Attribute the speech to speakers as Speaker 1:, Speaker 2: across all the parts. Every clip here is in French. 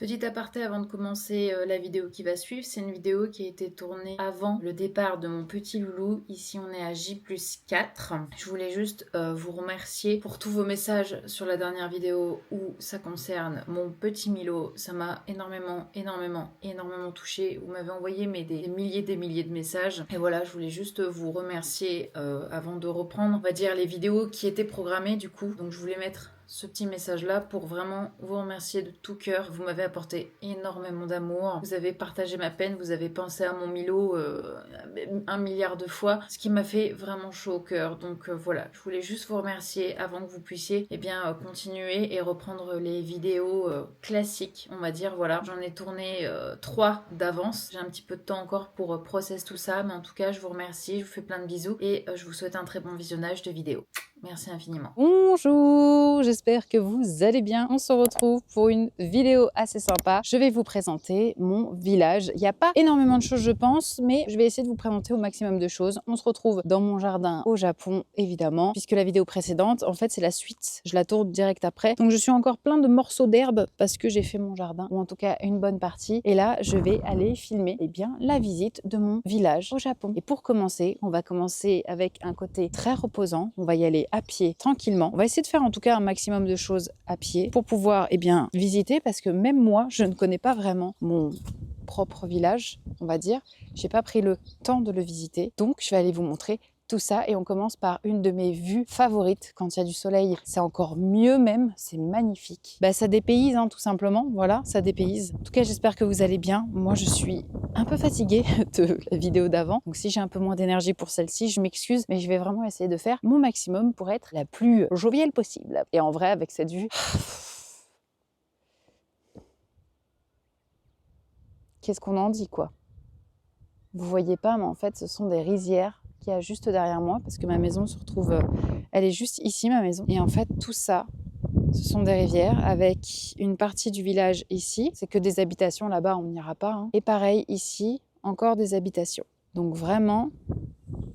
Speaker 1: Petit aparté avant de commencer la vidéo qui va suivre, c'est une vidéo qui a été tournée avant le départ de mon petit loulou. Ici on est à J+4. Je voulais juste vous remercier pour tous vos messages sur la dernière vidéo où ça concerne mon petit Milo. Ça m'a énormément touché. Vous m'avez envoyé des milliers de messages. Et voilà, je voulais juste vous remercier avant de reprendre, on va dire, les vidéos qui étaient programmées du coup. Donc je voulais mettre ce petit message là pour vraiment vous remercier de tout cœur. Vous m'avez apporté énormément d'amour, vous avez partagé ma peine, vous avez pensé à mon Milo 1 milliard de fois, ce qui m'a fait vraiment chaud au cœur. Donc voilà, je voulais juste vous remercier avant que vous puissiez continuer et reprendre les vidéos classiques, on va dire. Voilà, j'en ai tourné 3 d'avance, j'ai un petit peu de temps encore pour process tout ça, mais en tout cas je vous remercie, je vous fais plein de bisous et je vous souhaite un très bon visionnage de vidéo. Merci infiniment.
Speaker 2: Bonjour, j'espère que vous allez bien. On se retrouve pour une vidéo assez sympa. Je vais vous présenter mon village. Il n'y a pas énormément de choses, je pense, mais je vais essayer de vous présenter au maximum de choses. On se retrouve dans mon jardin au Japon, évidemment, puisque la vidéo précédente, en fait, c'est la suite. Je la tourne direct après. Donc, je suis encore plein de morceaux d'herbe parce que j'ai fait mon jardin, ou en tout cas une bonne partie. Et là, je vais aller filmer la visite de mon village au Japon. Et pour commencer, on va commencer avec un côté très reposant. On va y aller à pied tranquillement. On va essayer de faire en tout cas un maximum de choses à pied pour pouvoir visiter, parce que même moi je ne connais pas vraiment mon propre village, on va dire. J'ai pas pris le temps de le visiter, donc je vais aller vous montrer tout ça et on commence par une de mes vues favorites. Quand il y a du soleil, c'est encore mieux même, c'est magnifique. Ça dépayse tout simplement, voilà, ça dépayse. En tout cas, j'espère que vous allez bien. Moi, je suis un peu fatiguée de la vidéo d'avant, donc si j'ai un peu moins d'énergie pour celle-ci, je m'excuse, mais je vais vraiment essayer de faire mon maximum pour être la plus joviale possible. Et en vrai, avec cette vue, qu'est-ce qu'on en dit, quoi? Vous voyez pas, mais en fait, ce sont des rizières qu'il y a juste derrière moi, parce que ma maison se retrouve, elle est juste ici, ma maison. Et en fait, tout ça, ce sont des rivières avec une partie du village ici. C'est que des habitations, là-bas, on n'ira pas. Et pareil, ici, encore des habitations. Donc vraiment,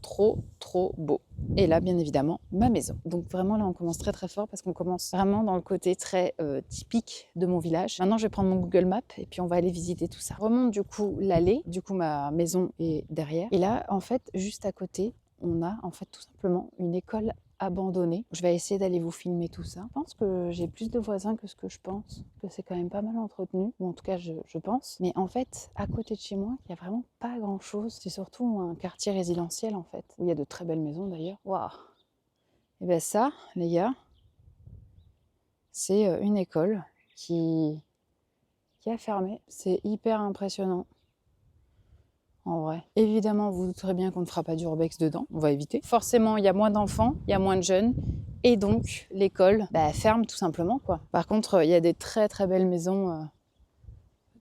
Speaker 2: trop beau. Et là, bien évidemment, ma maison. Donc vraiment, là, on commence très fort parce qu'on commence vraiment dans le côté très typique de mon village. Maintenant, je vais prendre mon Google Maps et puis on va aller visiter tout ça. Je remonte du coup l'allée. Du coup, ma maison est derrière. Et là, en fait, juste à côté, on a en fait tout simplement une école abandonnée. Je vais essayer d'aller vous filmer tout ça. Je pense que j'ai plus de voisins que ce que je pense, que c'est quand même pas mal entretenu, ou en tout cas je pense. Mais en fait, à côté de chez moi, il y a vraiment pas grand chose. C'est surtout un quartier résidentiel en fait, où il y a de très belles maisons d'ailleurs. Waouh! Et bien ça, les gars, c'est une école qui a fermé. C'est hyper impressionnant. En vrai. Évidemment, vous douterez bien qu'on ne fera pas du urbex dedans, on va éviter. Forcément, il y a moins d'enfants, il y a moins de jeunes, et donc l'école ferme tout simplement, quoi. Par contre, il y a des très belles maisons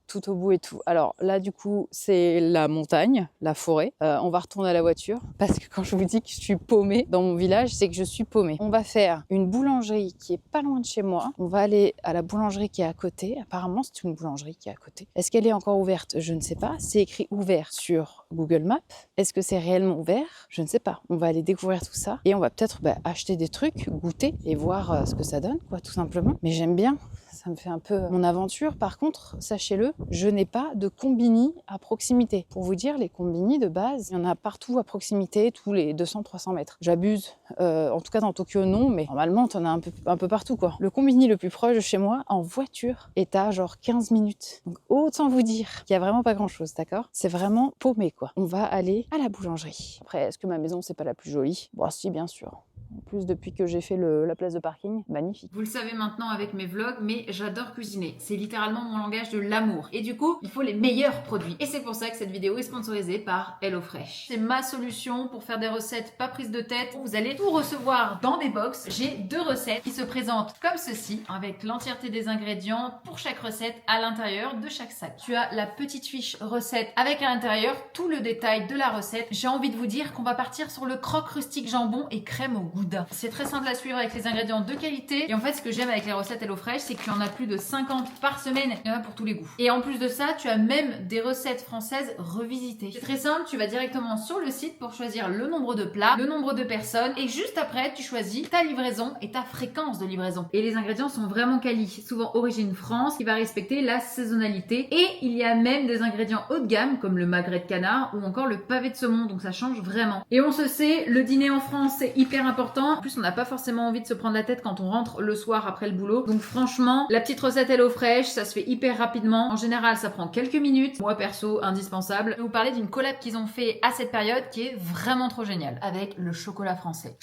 Speaker 2: tout au bout et tout. Alors là, du coup, c'est la montagne, la forêt. On va retourner à la voiture, parce que quand je vous dis que je suis paumée dans mon village, c'est que je suis paumée. On va faire une boulangerie qui est pas loin de chez moi. On va aller à la boulangerie qui est à côté. Apparemment, c'est une boulangerie qui est à côté. Est-ce qu'elle est encore ouverte? Je ne sais pas. C'est écrit ouvert sur Google Maps. Est-ce que c'est réellement ouvert? Je ne sais pas. On va aller découvrir tout ça et on va peut-être acheter des trucs, goûter et voir ce que ça donne, quoi, tout simplement. Mais j'aime bien. Ça me fait un peu mon aventure. Par contre, sachez-le, je n'ai pas de combini à proximité. Pour vous dire, les combini de base, il y en a partout à proximité, tous les 200-300 mètres. J'abuse. En tout cas, dans Tokyo, non, mais normalement, t'en as un peu partout, quoi. Le combini le plus proche de chez moi, en voiture, est à genre 15 minutes. Donc, autant vous dire qu'il n'y a vraiment pas grand-chose, d'accord? C'est vraiment paumé, quoi. On va aller à la boulangerie. Après, est-ce que ma maison, c'est pas la plus jolie? Bon, si, bien sûr. En plus, depuis que j'ai fait la place de parking, magnifique.
Speaker 1: Vous le savez maintenant avec mes vlogs, mais j'adore cuisiner. C'est littéralement mon langage de l'amour. Et du coup, il faut les meilleurs produits. Et c'est pour ça que cette vidéo est sponsorisée par HelloFresh. C'est ma solution pour faire des recettes pas prises de tête. Vous allez tout recevoir dans des box. J'ai 2 recettes qui se présentent comme ceci, avec l'entièreté des ingrédients pour chaque recette à l'intérieur de chaque sac. Tu as la petite fiche recette avec à l'intérieur tout le détail de la recette. J'ai envie de vous dire qu'on va partir sur le croque rustique jambon et crème au goût good. C'est très simple à suivre avec les ingrédients de qualité. Et en fait, ce que j'aime avec les recettes HelloFresh, c'est qu'il y en a plus de 50 par semaine. Il y en a pour tous les goûts. Et en plus de ça, tu as même des recettes françaises revisitées. C'est très simple, tu vas directement sur le site pour choisir le nombre de plats, le nombre de personnes. Et juste après, tu choisis ta livraison et ta fréquence de livraison. Et les ingrédients sont vraiment quali. Souvent origine France, qui va respecter la saisonnalité. Et il y a même des ingrédients haut de gamme, comme le magret de canard ou encore le pavé de saumon. Donc ça change vraiment. Et on se sait, le dîner en France, c'est hyper important. En plus, on n'a pas forcément envie de se prendre la tête quand on rentre le soir après le boulot. Donc franchement, la petite recette HelloFresh, ça se fait hyper rapidement. En général, ça prend quelques minutes. Moi, perso, indispensable. Je vais vous parler d'une collab qu'ils ont fait à cette période qui est vraiment trop géniale. Avec le chocolat français.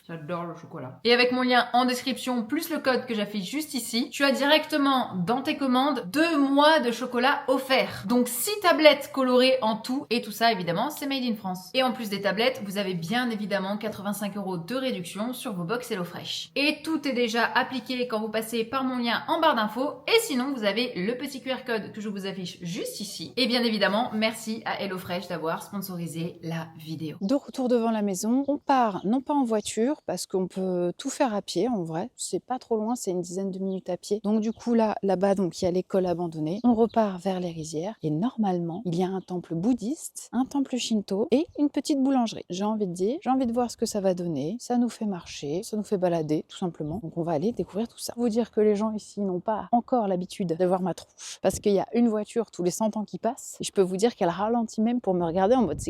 Speaker 1: J'adore le chocolat. Et avec mon lien en description, plus le code que j'affiche juste ici, tu as directement dans tes commandes 2 mois de chocolat offerts. Donc 6 tablettes colorées en tout. Et tout ça, évidemment, c'est made in France. Et en plus des tablettes, vous avez bien évidemment 85 € de réduction sur vos box HelloFresh. Et tout est déjà appliqué quand vous passez par mon lien en barre d'infos. Et sinon, vous avez le petit QR code que je vous affiche juste ici. Et bien évidemment, merci à HelloFresh d'avoir sponsorisé la vidéo.
Speaker 2: De retour devant la maison, on part non pas en voiture, parce qu'on peut tout faire à pied en vrai, c'est pas trop loin, c'est une dizaine de minutes à pied. Donc du coup là-bas donc il y a l'école abandonnée, on repart vers les rizières et normalement il y a un temple bouddhiste, un temple shinto et une petite boulangerie. J'ai envie de dire, j'ai envie de voir ce que ça va donner, ça nous fait marcher, ça nous fait balader tout simplement. Donc on va aller découvrir tout ça. Vous dire que les gens ici n'ont pas encore l'habitude de voir ma tronche parce qu'il y a une voiture tous les 100 ans qui passe et je peux vous dire qu'elle ralentit même pour me regarder en mode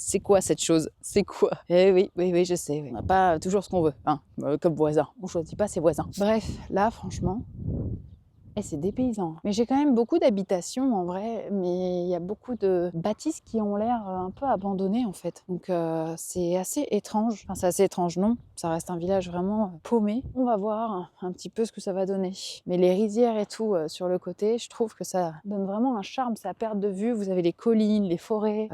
Speaker 2: c'est quoi cette chose? C'est quoi? Eh oui, je sais. Oui. On n'a pas toujours ce qu'on veut, hein, comme voisin. On choisit pas ses voisins. Bref, là, franchement, c'est dépaysant. Mais j'ai quand même beaucoup d'habitations en vrai, mais il y a beaucoup de bâtisses qui ont l'air un peu abandonnées en fait. Donc c'est assez étrange. Enfin, c'est assez étrange, non. Ça reste un village vraiment paumé. On va voir un petit peu ce que ça va donner. Mais les rizières et tout sur le côté, je trouve que ça donne vraiment un charme. C'est à perte de vue. Vous avez les collines, les forêts.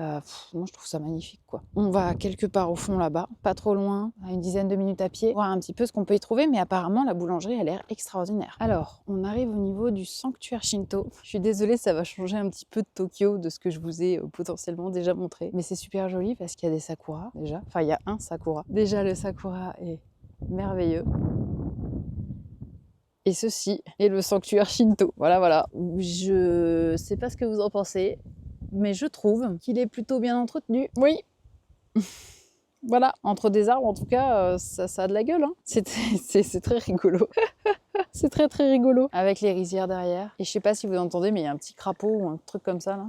Speaker 2: Moi, je trouve ça magnifique, quoi. On va quelque part au fond là-bas, pas trop loin, à une dizaine de minutes à pied, voir un petit peu ce qu'on peut y trouver. Mais apparemment, la boulangerie a l'air extraordinaire. Alors, on arrive au niveau du sanctuaire Shinto. Je suis désolée, ça va changer un petit peu de Tokyo, de ce que je vous ai potentiellement déjà montré. Mais c'est super joli parce qu'il y a des sakuras déjà. Enfin, il y a un sakura. Déjà, le sakura est merveilleux. Et ceci est le sanctuaire Shinto. Voilà. Je sais pas ce que vous en pensez, mais je trouve qu'il est plutôt bien entretenu. Oui. Voilà, entre des arbres, en tout cas, ça a de la gueule. Hein. C'est très rigolo. C'est très rigolo. Avec les rizières derrière. Et je sais pas si vous entendez, mais il y a un petit crapaud ou un truc comme ça, là.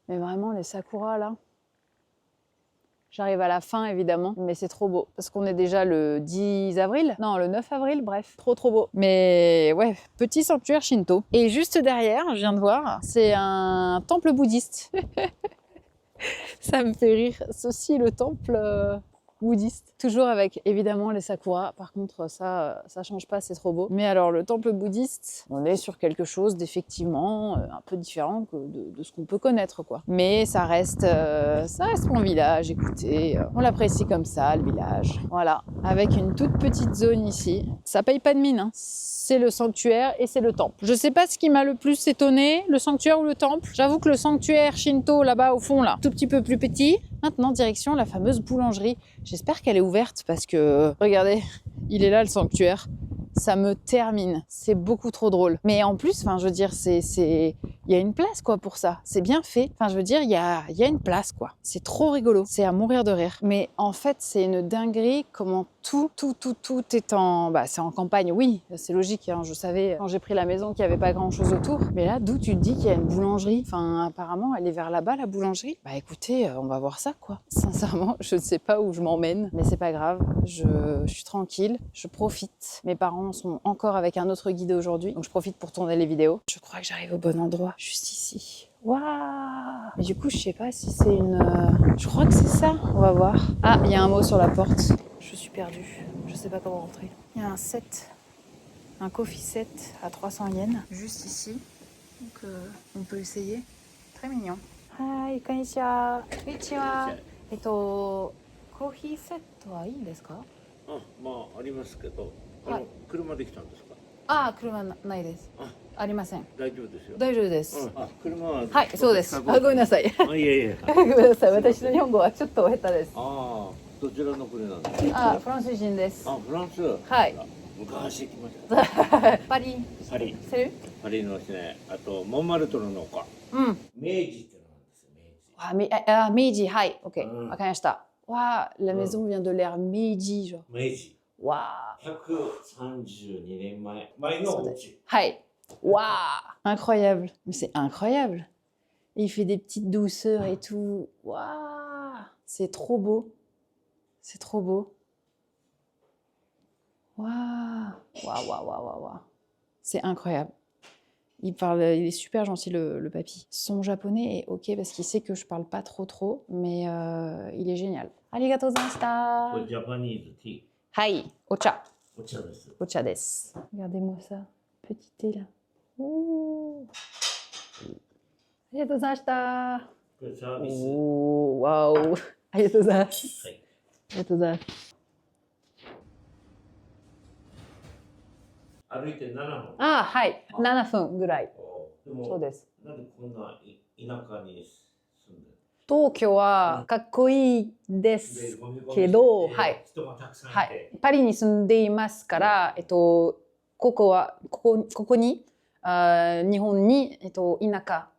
Speaker 2: Mais vraiment, les sakuras, là. J'arrive à la fin, évidemment, mais c'est trop beau. Parce qu'on est déjà le 10 avril. Non, le 9 avril, bref. Trop beau. Mais ouais, petit sanctuaire Shinto. Et juste derrière, je viens de voir, c'est un temple bouddhiste. Ça me fait rire. Ceci, le temple bouddhiste. Toujours avec, évidemment, les sakuras. Par contre, ça change pas, c'est trop beau. Mais alors, le temple bouddhiste, on est sur quelque chose d'effectivement un peu différent de ce qu'on peut connaître, quoi. Mais ça reste mon village, écoutez. On l'apprécie comme ça, le village. Voilà. Avec une toute petite zone ici. Ça paye pas de mine, hein. C'est le sanctuaire et c'est le temple. Je sais pas ce qui m'a le plus étonné, le sanctuaire ou le temple. J'avoue que le sanctuaire Shinto, là-bas, au fond, là, tout petit peu plus petit. Maintenant, direction la fameuse boulangerie. J'espère qu'elle est ouverte parce que, regardez, il est là le sanctuaire. Ça me termine. C'est beaucoup trop drôle. Mais en plus, enfin, je veux dire, il y a une place, quoi, pour ça. C'est bien fait. Enfin, je veux dire, il y a une place, quoi. C'est trop rigolo. C'est à mourir de rire. Mais en fait, c'est une dinguerie comment tout est c'est en campagne. Oui, c'est logique, hein. Je savais quand j'ai pris la maison qu'il n'y avait pas grand-chose autour. Mais là, d'où tu te dis qu'il y a une boulangerie? Enfin, apparemment, elle est vers là-bas, la boulangerie. Bah écoutez, on va voir ça, quoi. Sincèrement, je ne sais pas où je m'emmène. Mais c'est pas grave. Je suis tranquille. Je profite. Mes parents sont encore avec un autre guide aujourd'hui. Donc je profite pour tourner les vidéos. Je crois que j'arrive au bon endroit. Juste ici. Waouh! Mais du coup, je sais pas si c'est une... Je crois que c'est ça. On va voir. Ah, il y a un mot sur la porte. Je suis perdue. Je sais pas comment rentrer. Il y a un set. Un coffee set à 300 yens. Juste ici. Donc on peut essayer. Très mignon. Hi, konnichiwa. Konnichiwa. コーヒーセットはいいんですか？
Speaker 3: まあありますけど、車で来たんですか？
Speaker 2: 車ないです。ありません。
Speaker 3: 大丈夫ですよ。
Speaker 2: 大丈夫です。
Speaker 3: 車は
Speaker 2: はい、そうです。ごめんなさい。
Speaker 3: いえいえ。
Speaker 2: ごめんなさい。私の日本語はちょっと下手です。
Speaker 3: どちらの国なんですか。
Speaker 2: あ、フランス人です。
Speaker 3: あ、フランス。
Speaker 2: はい。
Speaker 3: 昔来ました。
Speaker 2: パリ、
Speaker 3: パリ。
Speaker 2: セル？
Speaker 3: パリのですね。あとモンマルトルの丘。
Speaker 2: うん。
Speaker 3: 明治ってのなんですよ。
Speaker 2: 明治、はい、OK、
Speaker 3: うん
Speaker 2: わかりました。わあ、la
Speaker 3: うん
Speaker 2: maison vient de l'ère Meiji, genre.
Speaker 3: 明治。
Speaker 2: わあ、
Speaker 3: 132年前のお家。
Speaker 2: はい。Waouh, incroyable. Mais c'est incroyable. Et il fait des petites douceurs et tout. Waouh, c'est trop beau. C'est trop beau. Waouh, waouh, waouh, waouh, waouh, waouh. C'est incroyable. Il parle, il est super gentil le papy. Son japonais est ok parce qu'il sait que je parle pas trop, mais il est génial. Arigatou
Speaker 3: これ
Speaker 2: gozaimashita.
Speaker 3: ジャパニーズティー。
Speaker 2: Hai, ocha.
Speaker 3: お茶です。
Speaker 2: Ocha des. Regardez-moi ça. Petit thé là. Ouh. Arigatou gozaimashita.
Speaker 3: これサービス。
Speaker 2: Oh, waouh. Arigatou gozaimasu.
Speaker 3: はい。
Speaker 2: Arigatou gozaimasu.
Speaker 3: 歩いて7分。
Speaker 2: Ah, hai. 7分ぐらい。
Speaker 3: でも
Speaker 2: そうです。
Speaker 3: なんでこんな田舎に住んでる。
Speaker 2: 東京はかっこいいです
Speaker 3: でゴミゴミ
Speaker 2: けど、
Speaker 3: して
Speaker 2: はい。
Speaker 3: 人がたくさんいて。
Speaker 2: はい、パリに住んでいますから、ここに、日本に、田舎、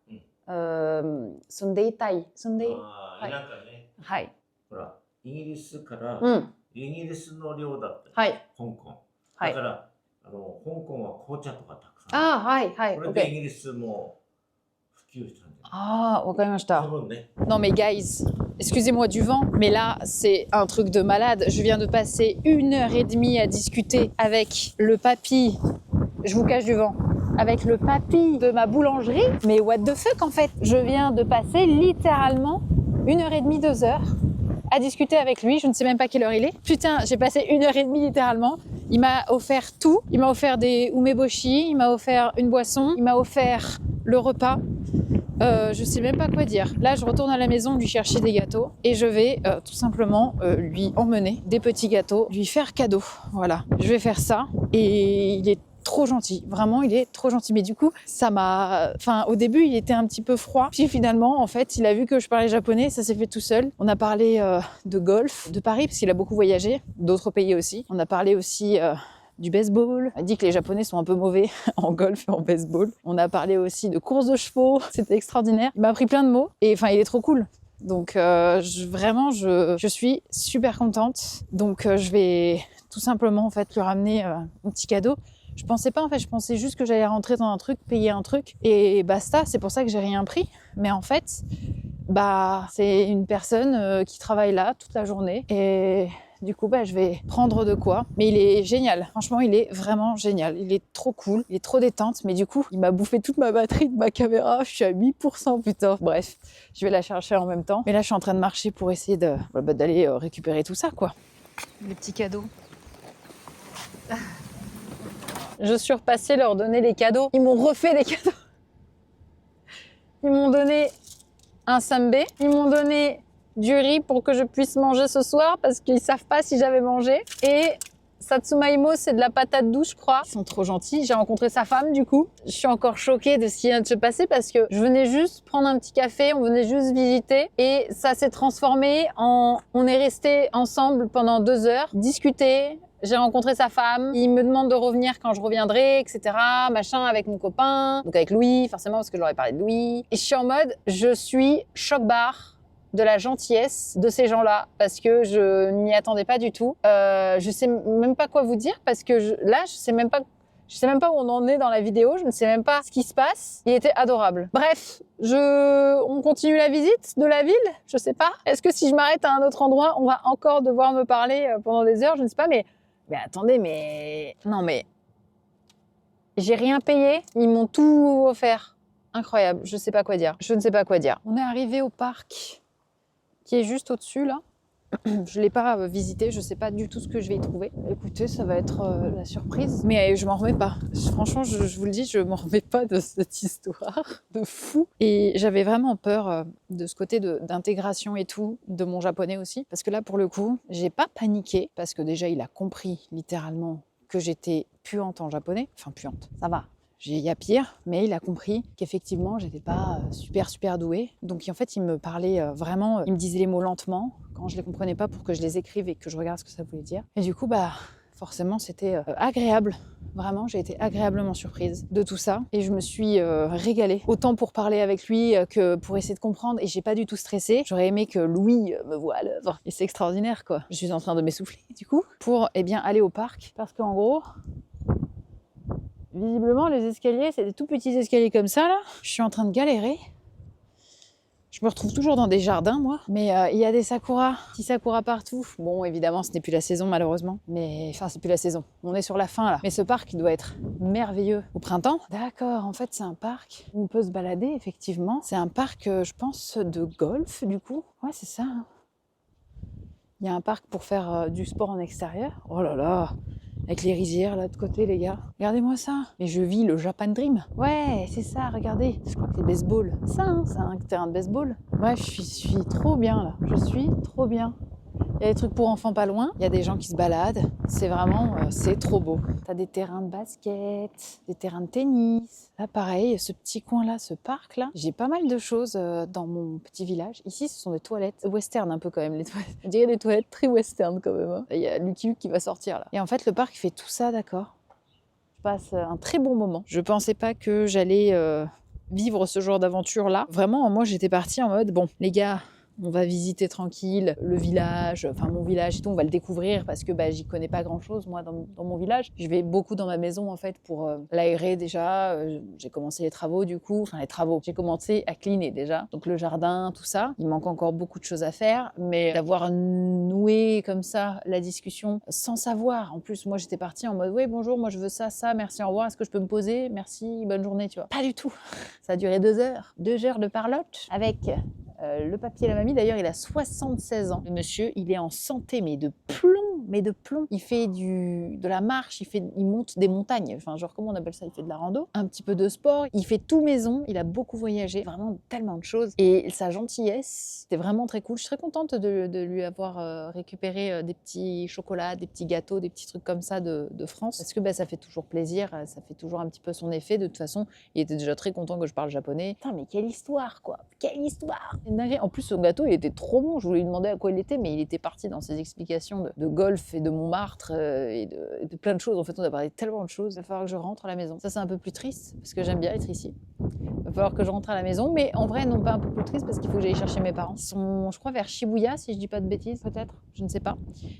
Speaker 2: 住んでいたい。はい
Speaker 3: あ田舎ね。
Speaker 2: はい。
Speaker 3: ほら、イギリスから、
Speaker 2: うん。
Speaker 3: イギリスの領だった。
Speaker 2: はい。
Speaker 3: 香港。
Speaker 2: はい
Speaker 3: だから、香港は紅茶とかたくさん。
Speaker 2: ああ、はい、はい。
Speaker 3: これでイ
Speaker 2: OK。
Speaker 3: ギリスも普及したんじゃない。
Speaker 2: ああ、わかりました。
Speaker 3: 多分ね。
Speaker 2: Non mais guys, excusez-moi du vent, mais là c'est un truc de malade. Je viens de passer 1h30 à discuter avec le papy, je vous cache du vent, avec le papy de ma boulangerie. Mais what the fuck en fait? Je viens de passer littéralement 1h30, 2h à discuter avec lui. Je ne sais même pas quelle heure il est. Putain, j'ai passé 1h30 littéralement. Il m'a offert tout. Il m'a offert des umeboshi, il m'a offert une boisson, il m'a offert le repas. Je sais même pas quoi dire. Là, je retourne à la maison lui chercher des gâteaux et je vais tout simplement lui emmener des petits gâteaux, lui faire cadeau. Voilà, je vais faire ça et il est trop gentil. Vraiment, il est trop gentil. Mais du coup, ça m'a... Enfin, au début, il était un petit peu froid. Puis finalement, en fait, il a vu que je parlais japonais, ça s'est fait tout seul. On a parlé de golf, de Paris, parce qu'il a beaucoup voyagé, d'autres pays aussi. On a parlé aussi... du baseball. On a dit que les Japonais sont un peu mauvais en golf et en baseball. On a parlé aussi de courses de chevaux. C'était extraordinaire. Il m'a appris plein de mots. Et enfin, il est trop cool. Donc, vraiment, je suis super contente. Donc, je vais tout simplement, en fait, lui ramener un petit cadeau. Je pensais pas, en fait. Je pensais juste que j'allais rentrer dans un truc, payer un truc. Et basta. C'est pour ça que j'ai rien pris. Mais en fait, bah, c'est une personne qui travaille là toute la journée. Et... du coup, bah, je vais prendre de quoi. Mais il est génial. Franchement, il est vraiment génial. Il est trop cool. Il est trop détente. Mais du coup, il m'a bouffé toute ma batterie de ma caméra. Je suis à 8%, putain. Bref, je vais la chercher en même temps. Mais là, je suis en train de marcher pour essayer d'aller récupérer tout ça, quoi. Les petits cadeaux. Je suis repassée leur donner les cadeaux. Ils m'ont refait des cadeaux. Ils m'ont donné un sambé. Ils m'ont donné... du riz pour que je puisse manger ce soir parce qu'ils savent pas si j'avais mangé. Et Satsumaimo, c'est de la patate douce, je crois. Ils sont trop gentils. J'ai rencontré sa femme, du coup. Je suis encore choquée de ce qui vient de se passer parce que je venais juste prendre un petit café, on venait juste visiter et ça s'est transformé en... On est restés ensemble pendant 2 heures, discuter. J'ai rencontré sa femme, il me demande de revenir quand je reviendrai, etc. Machin, avec mon copain, donc avec Louis, forcément, parce que je leur ai parlé de Louis. Et je suis en mode, je suis choc-barre de la gentillesse de ces gens-là parce que je n'y attendais pas du tout. Je sais même pas quoi vous dire parce que je sais même pas où on en est dans la vidéo, je ne sais même pas ce qui se passe. Il était adorable. Bref, on continue la visite de la ville, je sais pas. Est-ce que si je m'arrête à un autre endroit, on va encore devoir me parler pendant des heures, je ne sais pas, mais attendez, non mais j'ai rien payé, ils m'ont tout offert. Incroyable, je sais pas quoi dire. Je ne sais pas quoi dire. On est arrivé au parc qui est juste au-dessus, là. Je ne l'ai pas visité, je ne sais pas du tout ce que je vais y trouver. Écoutez, ça va être la surprise. Mais je m'en remets pas. Franchement, je vous le dis, je m'en remets pas de cette histoire de fou. Et j'avais vraiment peur de ce côté d'intégration et tout, de mon japonais aussi. Parce que là, pour le coup, j'ai pas paniqué. Parce que déjà, il a compris littéralement que j'étais puante en japonais. Enfin, puante, ça va. Il y a pire, mais il a compris qu'effectivement, j'étais pas super douée. Donc en fait, il me parlait vraiment, il me disait les mots lentement, quand je les comprenais pas, pour que je les écrive et que je regarde ce que ça voulait dire. Et du coup, forcément, c'était agréable. Vraiment, j'ai été agréablement surprise de tout ça et je me suis régalée. Autant pour parler avec lui que pour essayer de comprendre, et j'ai pas du tout stressé. J'aurais aimé que Louis me voie à l'œuvre et c'est extraordinaire quoi. Je suis en train de m'essouffler du coup pour aller au parc parce qu'en gros, visiblement les escaliers, c'est des tout petits escaliers comme ça là. Je suis en train de galérer. Je me retrouve toujours dans des jardins, moi. Mais il y a des sakuras, petits sakuras partout. Bon, évidemment, ce n'est plus la saison, malheureusement. Mais, enfin, c'est plus la saison. On est sur la fin, là. Mais ce parc, il doit être merveilleux au printemps. D'accord, en fait, c'est un parc où on peut se balader, effectivement. C'est un parc, je pense, de golf, du coup. Ouais, c'est ça. Hein. Il y a un parc pour faire du sport en extérieur. Oh là là, avec les rizières là de côté, les gars. Regardez-moi ça. Mais je vis le Japan Dream. Ouais, c'est ça, regardez. Je crois que c'est baseball. Ça, hein, c'est un terrain de baseball. Ouais, je suis trop bien là. Je suis trop bien. Il y a des trucs pour enfants pas loin. Il y a des gens qui se baladent. C'est vraiment, c'est trop beau. T'as des terrains de basket, des terrains de tennis. Là, pareil, ce petit coin-là, ce parc-là. J'ai pas mal de choses dans mon petit village. Ici, ce sont des toilettes western un peu quand même, les toilettes. Je dirais des toilettes très western quand même. Hein. Il y a Lucky Luke qui va sortir là. Et en fait, le parc fait tout ça, d'accord. Je passe un très bon moment. Je pensais pas que j'allais vivre ce genre d'aventure-là. Vraiment, moi, j'étais partie en mode, bon, les gars, on va visiter tranquille le village, enfin mon village et tout, on va le découvrir parce que j'y connais pas grand chose moi dans mon village. Je vais beaucoup dans ma maison en fait pour l'aérer déjà. J'ai commencé les travaux du coup, j'ai commencé à cleaner déjà. Donc le jardin, tout ça, il manque encore beaucoup de choses à faire, mais d'avoir noué comme ça la discussion sans savoir. En plus moi j'étais partie en mode oui bonjour, moi je veux ça, merci, au revoir, est-ce que je peux me poser, merci, bonne journée, tu vois. Pas du tout. Ça a duré 2 heures de parlotte avec le papy et la mamie. D'ailleurs, il a 76 ans. Le monsieur, il est en santé, mais de plomb. Il fait de la marche, il monte des montagnes. Enfin, genre, comment on appelle ça? Il fait de la rando. Un petit peu de sport. Il fait tout maison. Il a beaucoup voyagé. Vraiment tellement de choses. Et sa gentillesse, c'était vraiment très cool. Je suis très contente de lui avoir récupéré des petits chocolats, des petits gâteaux, des petits trucs comme ça de France. Parce que ça fait toujours plaisir. Ça fait toujours un petit peu son effet. De toute façon, il était déjà très content que je parle japonais. Putain, mais quelle histoire, quoi. Quelle histoire. En plus, son gâteau, il était trop bon. Je voulais lui demander à quoi il était, mais il était parti dans ses explications de golf et de Montmartre et de plein de choses. En fait, on a parlé de tellement de choses. Il va falloir que je rentre à la maison. Ça, c'est un peu plus triste parce que j'aime bien être ici. Il va falloir que je rentre à la maison, mais en vrai, non pas un peu plus triste parce qu'il faut que j'aille chercher mes parents. Ils sont, je crois, vers Shibuya, si je dis pas de bêtises, peut-être. Je ne sais pas.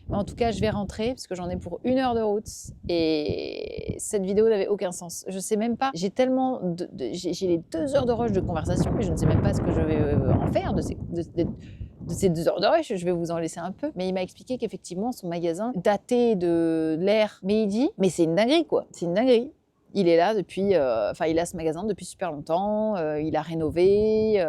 Speaker 2: Mais en tout cas, je vais rentrer parce que j'en ai pour 1 heure de route et cette vidéo n'avait aucun sens. Je sais même pas. J'ai tellement j'ai les 2 heures de rush de conversation, mais je ne sais même pas ce que je vais en faire de ces 2 heures de rush. Je vais vous en laisser un peu. Mais il m'a expliqué qu'effectivement, son magasin datait de l'ère Meiji. Mais c'est une dinguerie, quoi. C'est une dinguerie. Il est là depuis, il a ce magasin depuis super longtemps, il a rénové,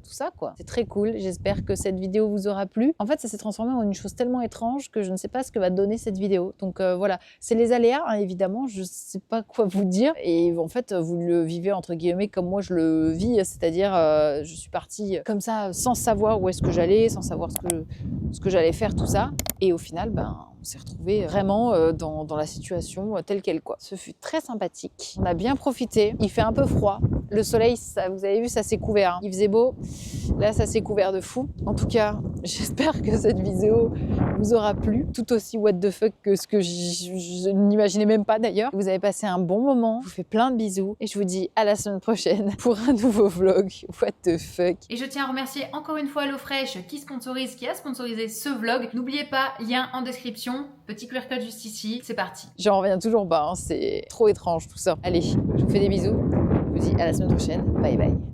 Speaker 2: tout ça quoi. C'est très cool, j'espère que cette vidéo vous aura plu. En fait, ça s'est transformé en une chose tellement étrange que je ne sais pas ce que va donner cette vidéo. Donc voilà, c'est les aléas, hein, évidemment, je ne sais pas quoi vous dire. Et en fait, vous le vivez entre guillemets comme moi je le vis, c'est-à-dire je suis partie comme ça sans savoir où est-ce que j'allais, sans savoir ce que j'allais faire, tout ça. Et au final, on s'est retrouvés vraiment dans la situation telle qu'elle, quoi. Ce fut très sympathique. On a bien profité. Il fait un peu froid. Le soleil, ça, vous avez vu, ça s'est couvert. Hein. Il faisait beau. Là, ça s'est couvert de fou. En tout cas, j'espère que cette vidéo vous aura plu. Tout aussi what the fuck que ce que je n'imaginais même pas d'ailleurs. Vous avez passé un bon moment. Je vous fais plein de bisous. Et je vous dis à la semaine prochaine pour un nouveau vlog. What the fuck.
Speaker 1: Et je tiens à remercier encore une fois HelloFresh qui a sponsorisé ce vlog. N'oubliez pas, lien en description. Petit QR code juste ici. C'est parti.
Speaker 2: J'en reviens toujours pas. Hein. C'est trop étrange tout ça. Allez, je vous fais des bisous. Je vous dis à la semaine prochaine. Bye bye.